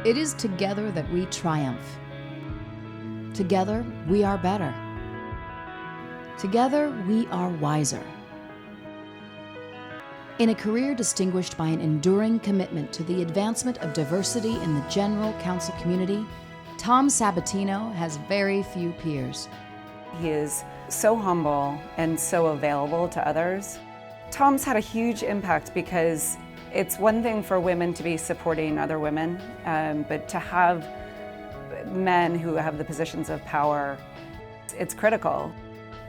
It is together that we triumph. Together, we are better. Together, we are wiser. In a career distinguished by an enduring commitment to the advancement of diversity in the general counsel community, Tom Sabatino has very few peers. He is so humble and so available to others. Tom's had a huge impact because it's one thing for women to be supporting other women, but to have men who have the positions of power, it's critical.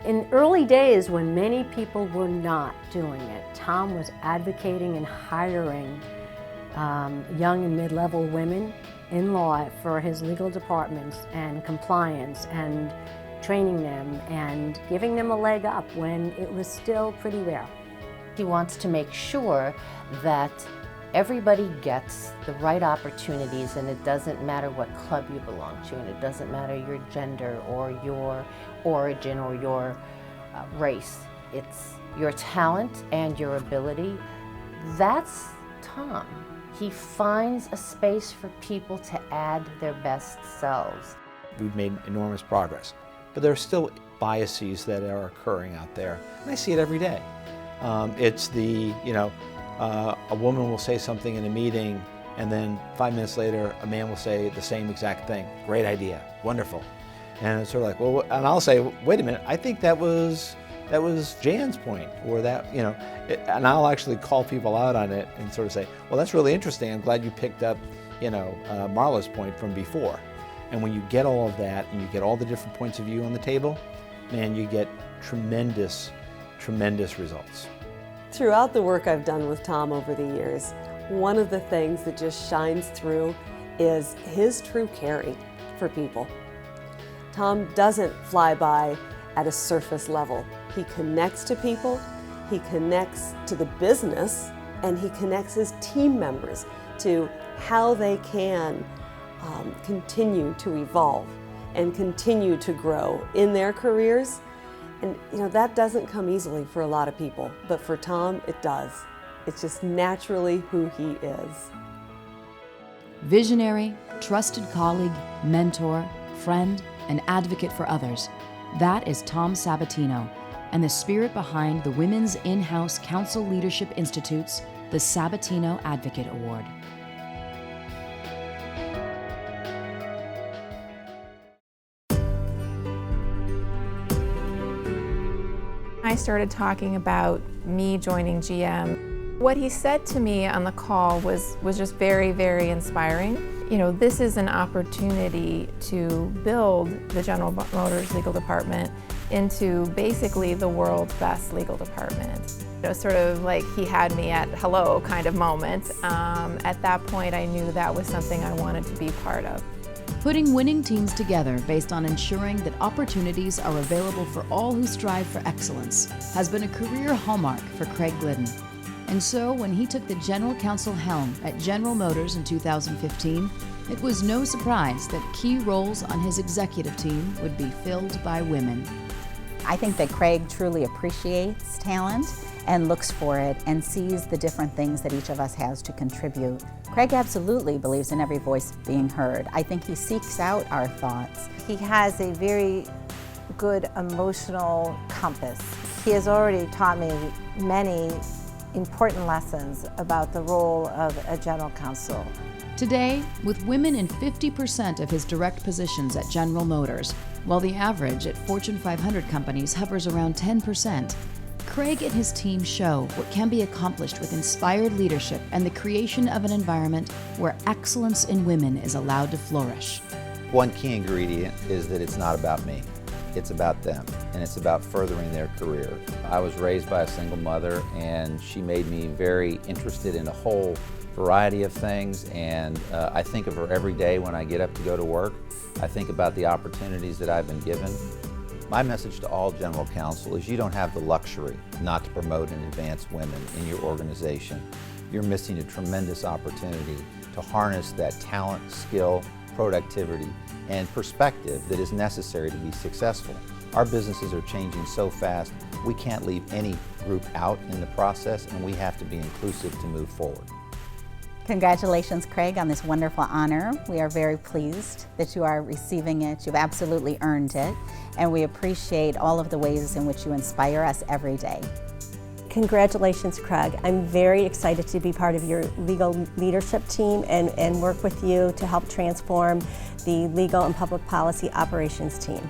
In early days when many people were not doing it, Tom was advocating and hiring young and mid-level women in law for his legal departments and compliance and training them and giving them a leg up when it was still pretty rare. He wants to make sure that everybody gets the right opportunities, and it doesn't matter what club you belong to, and it doesn't matter your gender or your origin or your race. It's your talent and your ability. That's Tom. He finds a space for people to add their best selves. We've made enormous progress, but there are still biases that are occurring out there, and I see it every day. It's the, a woman will say something in a meeting, and then 5 minutes later, a man will say the same exact thing. Great idea, wonderful. And it's sort of like, well, and I'll say, wait a minute, I think that was Jan's point, or that, and I'll actually call people out on it and sort of say, well, that's really interesting. I'm glad you picked up, Marla's point from before. And when you get all of that and you get all the different points of view on the table, man, you get tremendous, tremendous results. Throughout the work I've done with Tom over the years, one of the things that just shines through is his true caring for people. Tom doesn't fly by at a surface level. He connects to people, he connects to the business, and he connects his team members to how they can continue to evolve and continue to grow in their careers. And that doesn't come easily for a lot of people, but for Tom, it does. It's just naturally who he is. Visionary, trusted colleague, mentor, friend, and advocate for others. That is Tom Sabatino, and the spirit behind the Women's In-House Counsel Leadership Institute's the Sabatino Advocate Award. I started talking about me joining GM. What he said to me on the call was just very, very inspiring. This is an opportunity to build the General Motors legal department into basically the world's best legal department. It was sort of like he had me at hello kind of moment. At that point, I knew that was something I wanted to be part of. Putting winning teams together based on ensuring that opportunities are available for all who strive for excellence has been a career hallmark for Craig Glidden. And so when he took the general counsel helm at General Motors in 2015, it was no surprise that key roles on his executive team would be filled by women. I think that Craig truly appreciates talent and looks for it and sees the different things that each of us has to contribute. Craig absolutely believes in every voice being heard. I think he seeks out our thoughts. He has a very good emotional compass. He has already taught me many important lessons about the role of a general counsel. Today, with women in 50% of his direct positions at General Motors, while the average at Fortune 500 companies hovers around 10%, Craig and his team show what can be accomplished with inspired leadership and the creation of an environment where excellence in women is allowed to flourish. One key ingredient is that it's not about me. It's about them, and it's about furthering their career. I was raised by a single mother, and she made me very interested in a whole variety of things, and I think of her every day when I get up to go to work. I think about the opportunities that I've been given. My message to all general counsel is you don't have the luxury not to promote and advance women in your organization. You're missing a tremendous opportunity to harness that talent, skill, productivity, and perspective that is necessary to be successful. Our businesses are changing so fast, we can't leave any group out in the process, and we have to be inclusive to move forward. Congratulations, Craig, on this wonderful honor. We are very pleased that you are receiving it. You've absolutely earned it, and we appreciate all of the ways in which you inspire us every day. Congratulations, Craig. I'm very excited to be part of your legal leadership team and work with you to help transform the legal and public policy operations team.